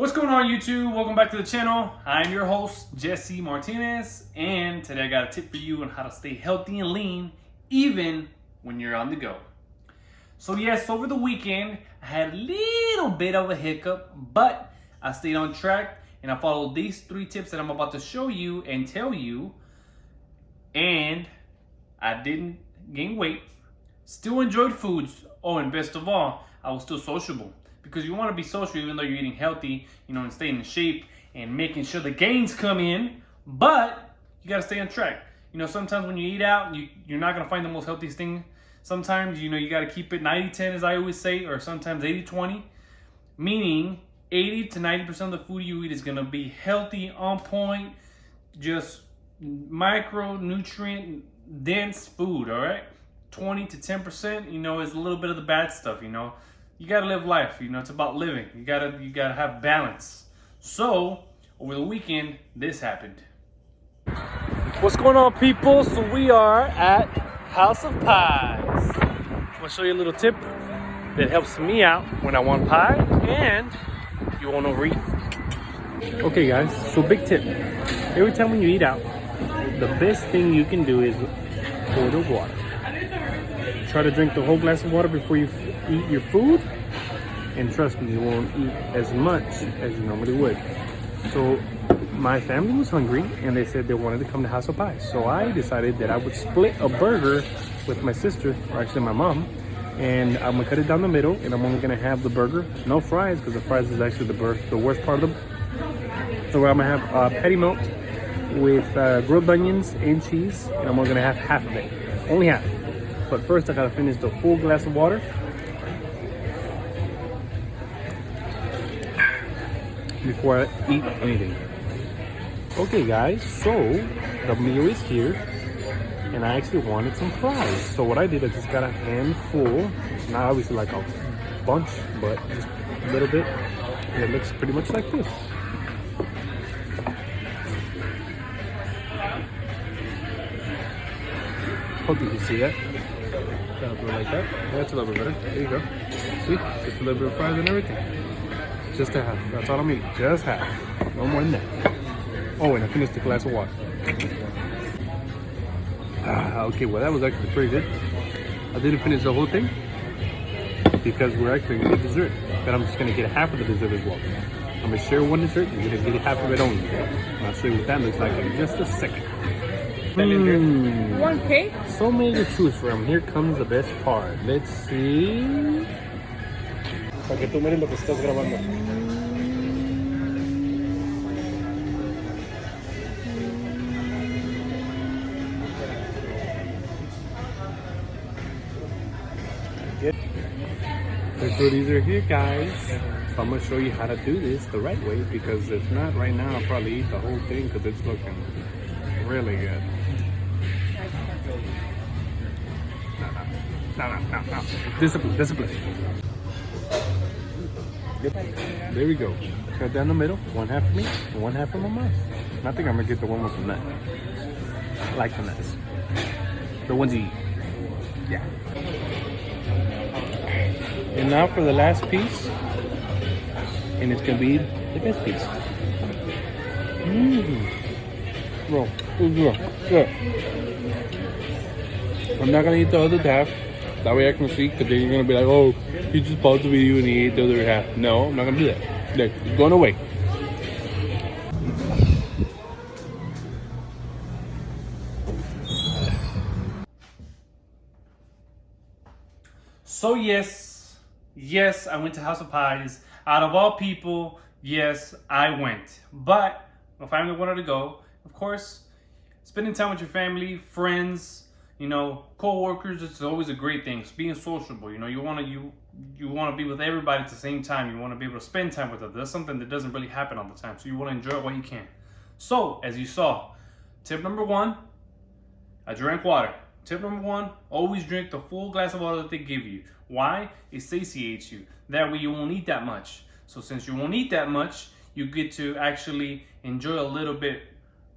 What's going on, YouTube? Welcome back to the channel. I'm your host, Jesse Martinez, and today I got a tip for you on how to stay healthy and lean even when you're on the go. So yes, over the weekend, I had a little bit of a hiccup, but I stayed on track and I followed these 3 tips that I'm about to show you and tell you, and I didn't gain weight, still enjoyed foods. Oh, and best of all, I was still sociable. Because you want to be social even though you're eating healthy, and staying in shape and making sure the gains come in, but you got to stay on track. Sometimes when you eat out, you're not going to find the most healthiest thing. Sometimes, you got to keep it 90-10 as I always say, or sometimes 80-20, meaning 80 to 90% of the food you eat is going to be healthy, on point, just micronutrient dense food, all right? 20 to 10%, is a little bit of the bad stuff, You gotta live life, it's about living. You gotta have balance. So, over the weekend, this happened. What's going on, people? So we are at House of Pies. I'm gonna show you a little tip that helps me out when I want pie and you won't overeat. Okay guys, so big tip. Every time when you eat out, the best thing you can do is order water. Try to drink the whole glass of water before you eat your food, and trust me, you won't eat as much as you normally would. So my family was hungry and they said they wanted to come to House of Pies. So I decided that I would split a burger with my sister, or actually my mom, and I'm gonna cut it down the middle, and I'm only gonna have the burger, no fries, because the fries is actually the worst part of them. So I'm gonna have patty melt with grilled onions and cheese, and I'm only gonna have half of it, only half. But first I gotta finish the full glass of water before I eat anything. Okay guys, so the meal is here and I actually wanted some fries. So what I did, I just got a handful, not obviously like a bunch, but just a little bit. And it looks pretty much like this. Hope you can see that. Gotta put it like that. That's a little bit better. There you go. See? Just a little bit of fries and everything. Just a half. That's all I'm eating. Just half. No more than that. Oh, and I finished the glass of water. Okay, well that was actually pretty good. I didn't finish the whole thing because we're actually gonna get dessert. But I'm just gonna get half of the dessert as well. I'm gonna share one dessert and you're gonna get half of it only. And I'll show you what that looks like in just a second. One cake? So many to choose from. Here comes the best part. Let's see. Para que tú mires lo que estás grabando. The goodies are here, guys. So I'm gonna show you how to do this the right way, because if not, right now I'll probably eat the whole thing because it's looking really good. No. Discipline. Yep. There we go. Cut down the middle. One half for me and one half for my mom. And I think I'm gonna get the one with the nut. I like the nuts. The ones you eat. Yeah. And now for the last piece. And it's gonna be the best piece. Bro, good. I'm not gonna eat the other half. That way I can see, because then you're gonna be like, oh, he just paused the video and he ate the other half. No, I'm not gonna do that. Look, it's going away. So yes, I went to House of Pies. Out of all people, yes, I went. But my family wanted to go. Of course, spending time with your family, friends, co-workers, it's always a great thing. It's being sociable, you want to be with everybody at the same time. You want to be able to spend time with them. That's something that doesn't really happen all the time. So you want to enjoy it while you can. So, as you saw, tip number 1, I drank water. Tip number 1, always drink the full glass of water that they give you. Why? It satiates you. That way you won't eat that much. So since you won't eat that much, you get to actually enjoy a little bit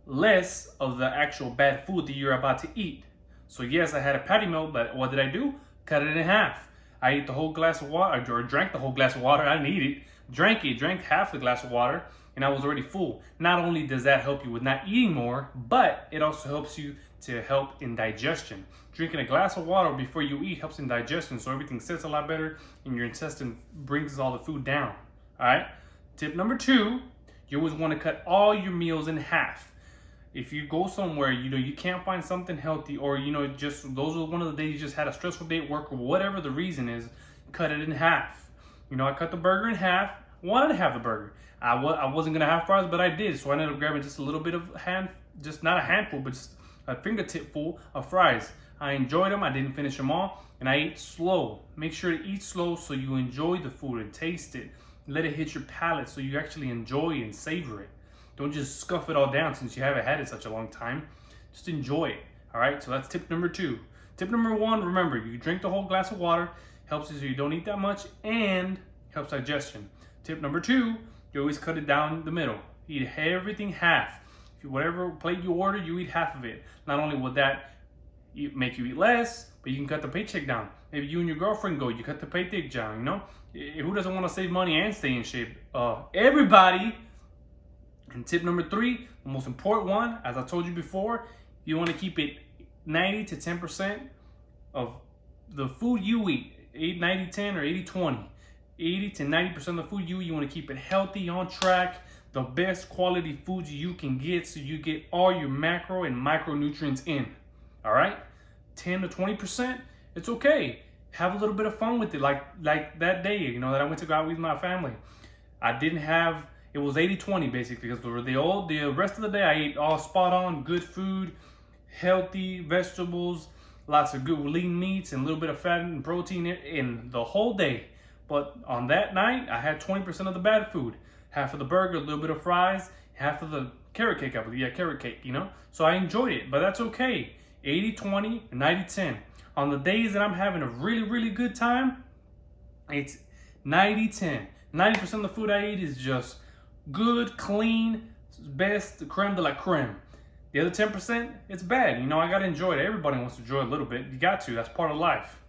less of the actual bad food that you're about to eat. So yes, I had a patty melt, but what did I do? Cut it in half. I ate the whole glass of water, or drank the whole glass of water. I didn't eat it, drank half the glass of water, and I was already full. Not only does that help you with not eating more, but it also helps you to help in digestion. Drinking a glass of water before you eat helps in digestion, so everything sits a lot better and your intestine brings all the food down. All right. Tip number 2, you always want to cut all your meals in half. If you go somewhere, you can't find something healthy, or just those are one of the days you just had a stressful day at work, or whatever the reason is, cut it in half. I cut the burger in half. Wanted to have the burger. I wasn't gonna have fries, but I did, so I ended up grabbing just a little bit of just not a handful, but just a fingertip full of fries. I enjoyed them. I didn't finish them all, and I ate slow. Make sure to eat slow so you enjoy the food and taste it. Let it hit your palate so you actually enjoy and savor it. Don't just scuff it all down since you haven't had it such a long time. Just enjoy it. All right, so that's tip number 2. Tip number 1, remember, you drink the whole glass of water. Helps you so you don't eat that much and helps digestion. Tip number 2, you always cut it down the middle. Eat everything half. Whatever plate you order, you eat half of it. Not only will that make you eat less, but you can cut the paycheck down. Maybe you and your girlfriend go, you cut the paycheck down, Who doesn't want to save money and stay in shape? Everybody. And tip number 3, the most important one, as I told you before, you want to keep it 90 to 10% of the food you eat. 90-10 or 80-20. 80 to 90% of the food you eat, you want to keep it healthy, on track, the best quality foods you can get so you get all your macro and micronutrients in. All right? 10 to 20%, it's okay. Have a little bit of fun with it, like that day, that I went to go out with my family. It was 80-20 basically, because the rest of the day I ate all spot on, good food, healthy vegetables, lots of good lean meats, and a little bit of fat and protein in the whole day. But on that night, I had 20% of the bad food. Half of the burger, a little bit of fries, half of the carrot cake, I believe. Yeah, carrot cake, So I enjoyed it, but that's okay. 80-20 and 90-10. On the days that I'm having a really, really good time, it's 90-10. 90% of the food I eat is just good, clean, best, creme de la creme. The other 10%, it's bad. I got to enjoy it. Everybody wants to enjoy it a little bit. You got to. That's part of life.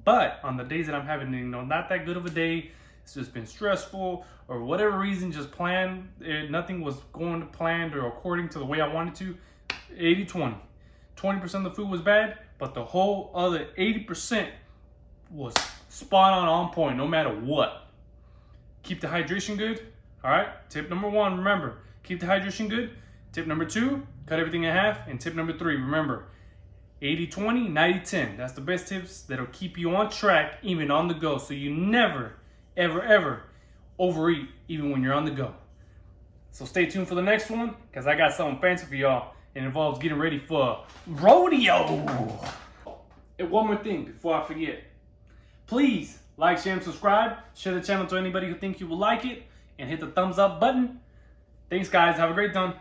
But on the days that I'm having, not that good of a day, it's just been stressful, or whatever reason, just planned, nothing was going to plan or according to the way I wanted to, 80-20. 20% of the food was bad, but the whole other 80% was spot on point, no matter what. Keep the hydration good. All right, tip number 1, remember, keep the hydration good. Tip number 2, cut everything in half. And tip number 3, remember, 80-20, 90-10. That's the best tips that'll keep you on track, even on the go. So you never, ever, ever overeat, even when you're on the go. So stay tuned for the next one, because I got something fancy for y'all. It involves getting ready for rodeo. And one more thing before I forget. Please like, share, and subscribe. Share the channel to anybody who thinks you will like it. And hit the thumbs up button. Thanks, guys. Have a great time.